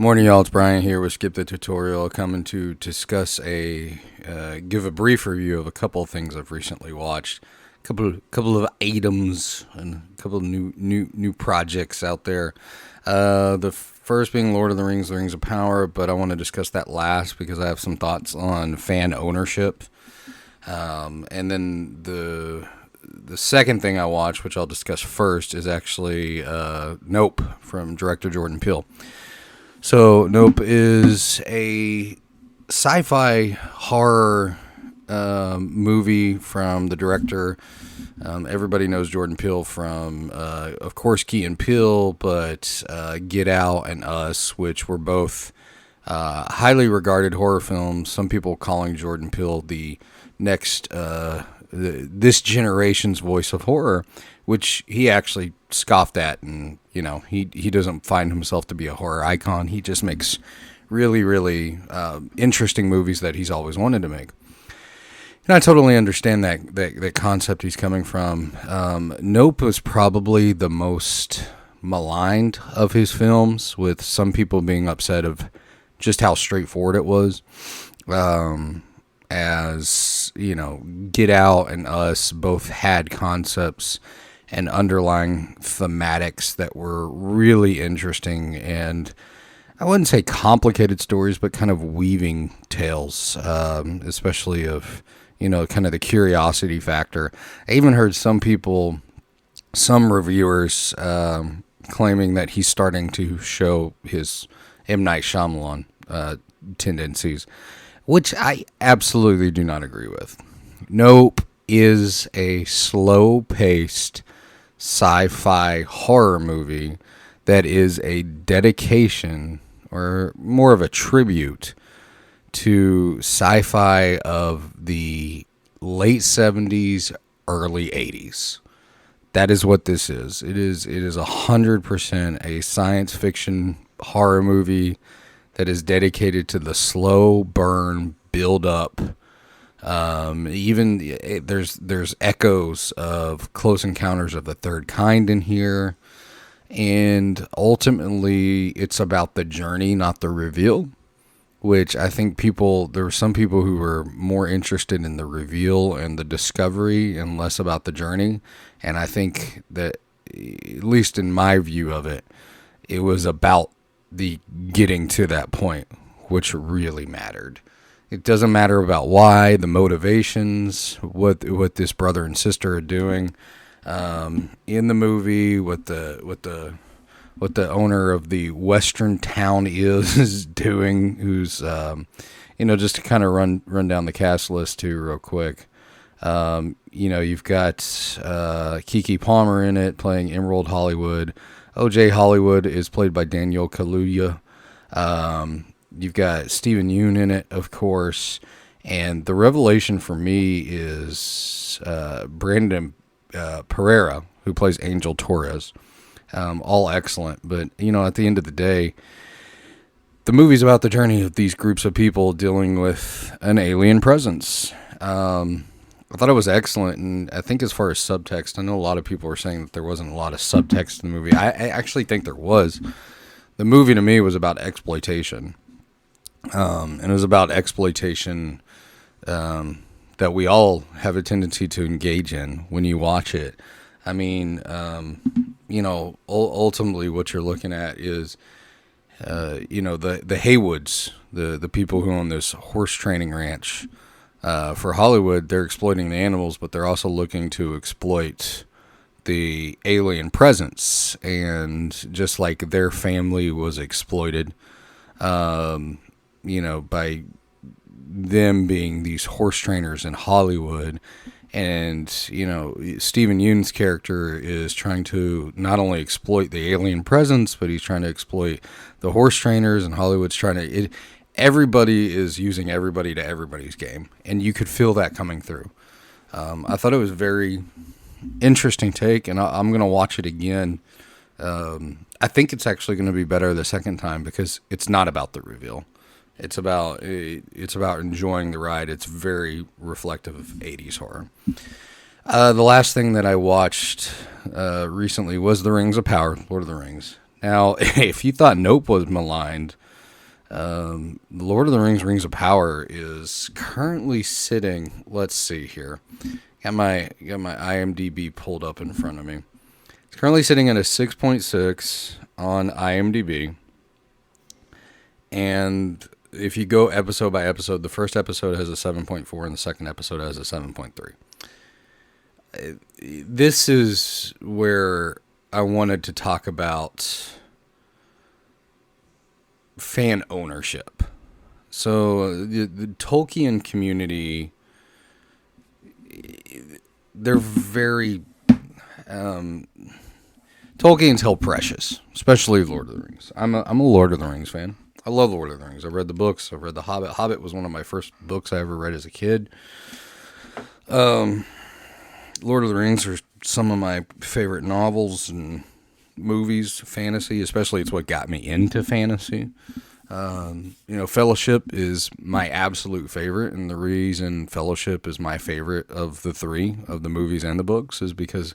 Morning, y'all. It's Brian here with Skip the Tutorial, coming to discuss give a brief review of a couple of things I've recently watched, couple of items and a couple of new projects out there. The first being Lord of the Rings, The Rings of Power, but I want to discuss that last because I have some thoughts on fan ownership. And then the second thing I watched, which I'll discuss first, is actually Nope from director Jordan Peele. So, Nope is a sci-fi horror movie from the director. Everybody knows Jordan Peele from, of course, Key and Peele, but Get Out and Us, which were both highly regarded horror films. Some people calling Jordan Peele the next, this generation's voice of horror, which he actually scoffed at, and he doesn't find himself to be a horror icon. He just makes really interesting movies that he's always wanted to make. And I totally understand that concept he's coming from. Nope was probably the most maligned of his films, with some people being upset of just how straightforward it was. As Get Out and Us both had concepts and underlying thematics that were really interesting, and I wouldn't say complicated stories, but kind of weaving tales, especially of, kind of the curiosity factor. I even heard some reviewers claiming that he's starting to show his M. Night Shyamalan tendencies, which I absolutely do not agree with. Nope is a slow-paced sci-fi horror movie that is a dedication, or more of a tribute, to sci-fi of the late 70s, early 80s. That is what this is. It is 100% a science fiction horror movie that is dedicated to the slow burn build up. There's echoes of Close Encounters of the Third Kind in here, and ultimately it's about the journey, not the reveal, which I think there were some people who were more interested in the reveal and the discovery and less about the journey. And I think that, at least in my view of it, it was about the getting to that point, which really mattered. It doesn't matter about why, the motivations, what this brother and sister are doing in the movie, what the owner of the western town is doing, who's just to kind of run down the cast list too real quick. You've got Keke Palmer in it playing Emerald Hollywood. O.J. Hollywood is played by Daniel Kaluuya. You've got Stephen Yeun in it, of course. And the revelation for me is Brandon Pereira, who plays Angel Torres. All excellent. But, at the end of the day, the movie's about the journey of these groups of people dealing with an alien presence. I thought it was excellent, and I think as far as subtext, I know a lot of people were saying that there wasn't a lot of subtext in the movie. I actually think there was. The movie, to me, was about exploitation. And it was about exploitation that we all have a tendency to engage in when you watch it. I mean, ultimately what you're looking at is, the Haywoods, the people who own this horse training ranch. For Hollywood, they're exploiting the animals, but they're also looking to exploit the alien presence. And just like their family was exploited, by them being these horse trainers in Hollywood. And, Stephen Yeun's character is trying to not only exploit the alien presence, but he's trying to exploit the horse trainers, and Hollywood's trying to... Everybody is using everybody to everybody's game, and you could feel that coming through. I thought it was a very interesting take, and I'm going to watch it again. I think it's actually going to be better the second time because it's not about the reveal. It's about enjoying the ride. It's very reflective of 80s horror. The last thing that I watched recently was The Rings of Power, Lord of the Rings. Now, if you thought Nope was maligned, Lord of the Rings: Rings of Power is currently sitting. Let's see here. Got my IMDb pulled up in front of me. It's currently sitting at a 6.6 on IMDb. And if you go episode by episode, the first episode has a 7.4 and the second episode has a 7.3. This is where I wanted to talk about fan ownership. So the Tolkien community, they're very Tolkien's held precious, especially Lord of the Rings. I'm a Lord of the Rings fan. I love Lord of the Rings. I've read the books. I've read The Hobbit. Hobbit was one of my first books I ever read as a kid. Lord of the Rings are some of my favorite novels and movies, fantasy, especially it's what got me into fantasy. Fellowship is my absolute favorite, and the reason Fellowship is my favorite of the three, of the movies and the books, is because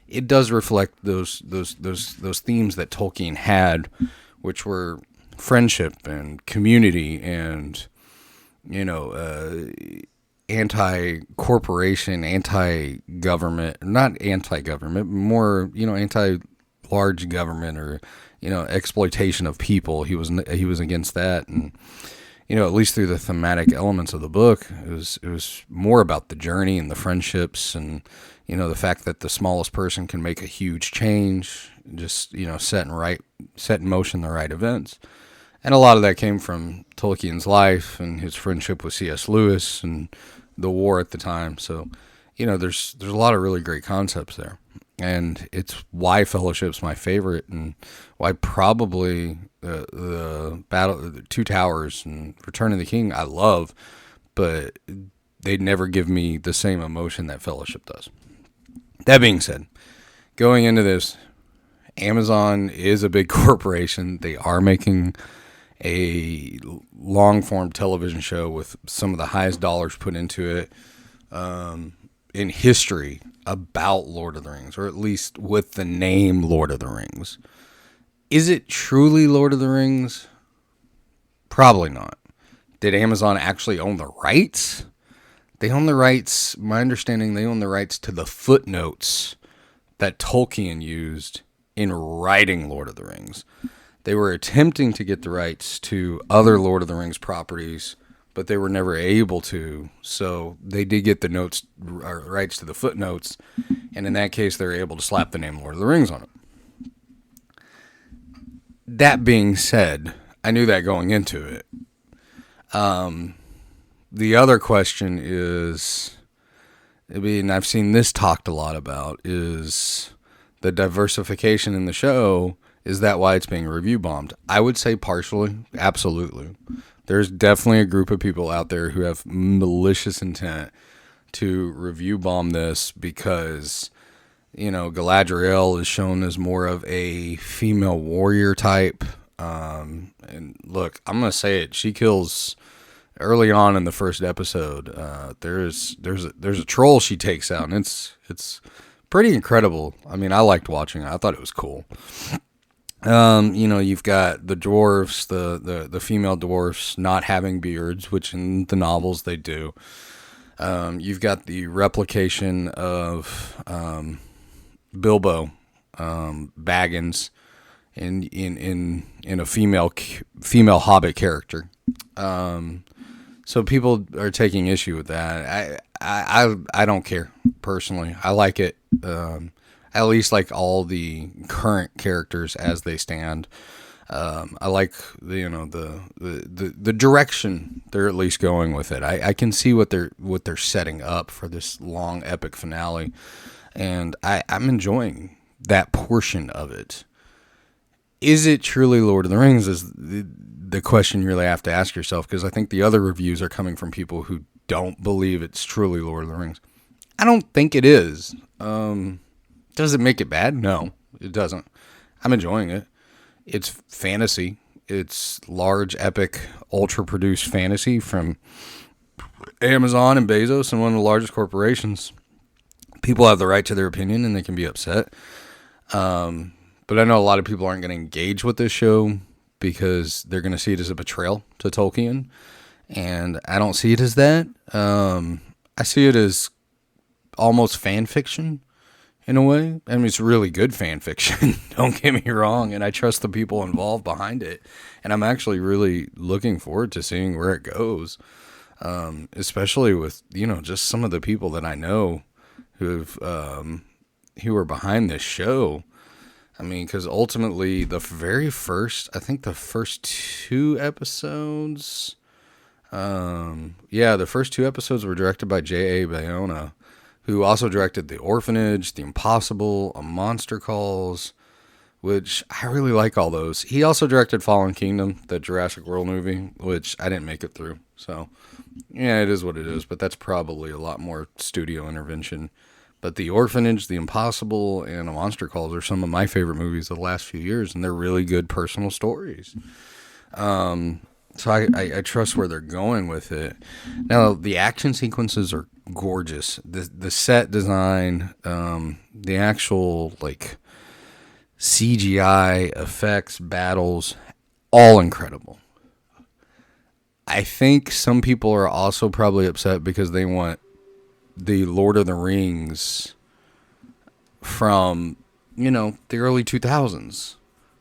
it does reflect those themes that Tolkien had, which were friendship and community and, anti-corporation, anti-government, not anti-government, more, anti-large government or, exploitation of people. He was against that. And, at least through the thematic elements of the book, it was more about the journey and the friendships and, the fact that the smallest person can make a huge change, just, set in motion the right events. And a lot of that came from Tolkien's life and his friendship with C.S. Lewis and the war at the time. So, there's a lot of really great concepts there. And it's why Fellowship's my favorite, and why probably the Two Towers and Return of the King I love, but they'd never give me the same emotion that Fellowship does. That being said, going into this, Amazon is a big corporation. They are making a long-form television show with some of the highest dollars put into it in history about Lord of the Rings, or at least with the name Lord of the Rings. Is it truly Lord of the Rings? Probably not. Did Amazon actually own the rights? They own the rights, my understanding, they own the rights to the footnotes that Tolkien used in writing Lord of the Rings. They were attempting to get the rights to other Lord of the Rings properties, but they were never able to. So they did get the rights to the footnotes, and in that case, they were able to slap the name Lord of the Rings on it. That being said, I knew that going into it. The other question is, I've seen this talked a lot about, is the diversification in the show. Is that why it's being review bombed? I would say partially, absolutely. There's definitely a group of people out there who have malicious intent to review bomb this because, Galadriel is shown as more of a female warrior type. And look, I'm going to say it. She kills early on in the first episode. There's a troll she takes out, and it's pretty incredible. I mean, I liked watching it. I thought it was cool. You've got the dwarves, the female dwarfs not having beards, which in the novels they do. You've got the replication of Bilbo Baggins in a female Hobbit character. So people are taking issue with that. I don't care personally. I like it. At least like all the current characters as they stand. I like the direction they're at least going with it. I can see what they're setting up for this long epic finale, and I'm enjoying that portion of it. Is it truly Lord of the Rings is the question you really have to ask yourself, because I think the other reviews are coming from people who don't believe it's truly Lord of the Rings. I don't think it is. Does it make it bad? No, it doesn't. I'm enjoying it. It's fantasy. It's large, epic, ultra-produced fantasy from Amazon and Bezos and one of the largest corporations. People have the right to their opinion, and they can be upset. But I know a lot of people aren't going to engage with this show because they're going to see it as a betrayal to Tolkien. And I don't see it as that. I see it as almost fan fiction in a way. I mean, it's really good fan fiction. Don't get me wrong. And I trust the people involved behind it. And I'm actually really looking forward to seeing where it goes. Especially with, just some of the people that I know who are behind this show. I mean, because ultimately the first 2 episodes, the first 2 episodes were directed by J.A. Bayona, who also directed The Orphanage, The Impossible, A Monster Calls, which I really like all those. He also directed Fallen Kingdom, the Jurassic World movie, which I didn't make it through. So, yeah, it is what it is, but that's probably a lot more studio intervention. But The Orphanage, The Impossible, and A Monster Calls are some of my favorite movies of the last few years, and they're really good personal stories. So I trust where they're going with it. Now, the action sequences are gorgeous. The set design, the actual, CGI effects, battles, all incredible. I think some people are also probably upset because they want the Lord of the Rings from, the early 2000s.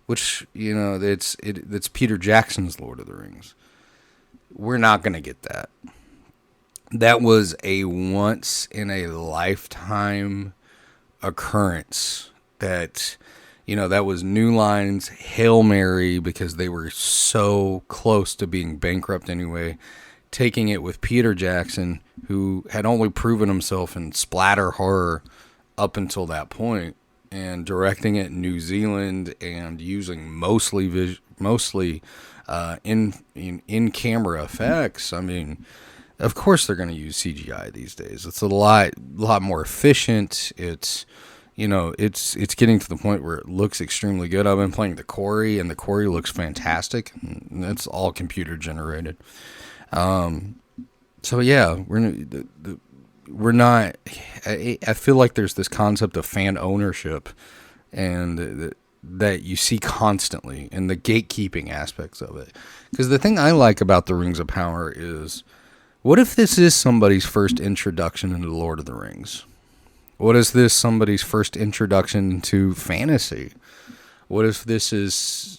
Which, it's Peter Jackson's Lord of the Rings. We're not going to get that. That was a once-in-a-lifetime occurrence that, that was New Line's Hail Mary because they were so close to being bankrupt anyway, taking it with Peter Jackson, who had only proven himself in splatter horror up until that point, and directing it in New Zealand and using mostly in camera effects. I mean, of course they're going to use CGI these days. It's a lot more efficient. It's it's getting to the point where it looks extremely good. I've been playing the Quarry, and the Quarry looks fantastic. That's all computer generated. So yeah, we're not. I feel like there's this concept of fan ownership, and that you see constantly, and the gatekeeping aspects of it. Because the thing I like about the Rings of Power is, what if this is somebody's first introduction into the Lord of the Rings? What is this somebody's first introduction to fantasy? What if this is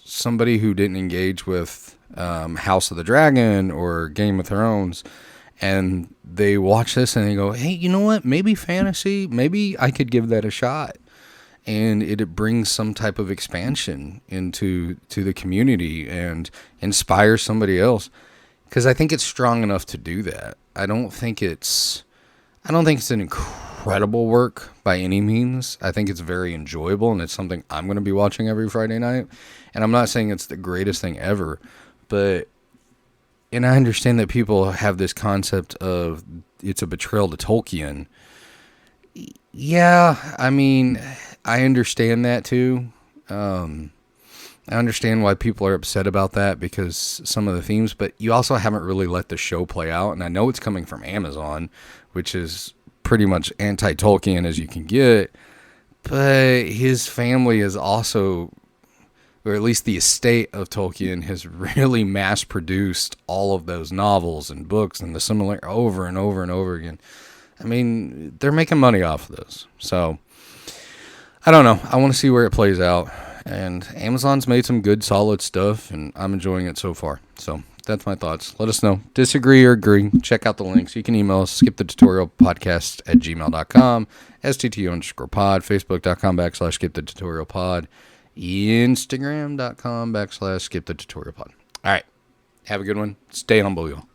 somebody who didn't engage with House of the Dragon or Game of Thrones, and they watch this and they go, hey, you know what? Maybe fantasy, maybe I could give that a shot. And it brings some type of expansion into the community and inspires somebody else. Because I think it's strong enough to do that. I don't think it's an incredible work by any means. I think it's very enjoyable, and it's something I'm going to be watching every Friday night. And I'm not saying it's the greatest thing ever, and I understand that people have this concept of it's a betrayal to Tolkien. Yeah, I mean, I understand that too. I understand why people are upset about that because some of the themes, but you also haven't really let the show play out. And I know it's coming from Amazon, which is pretty much anti-Tolkien as you can get. But his family is also, or at least the estate of Tolkien, has really mass-produced all of those novels and books and the similar over and over and over again. I mean, they're making money off of those. So, I don't know. I want to see where it plays out. And Amazon's made some good, solid stuff, and I'm enjoying it so far. So, that's my thoughts. Let us know. Disagree or agree. Check out the links. You can email us, skipthetutorialpodcast@gmail.com, STTO_pod, Facebook.com/skipthetutorialpod, Instagram.com/skipthetutorialpod. All right. Have a good one. Stay humble, y'all.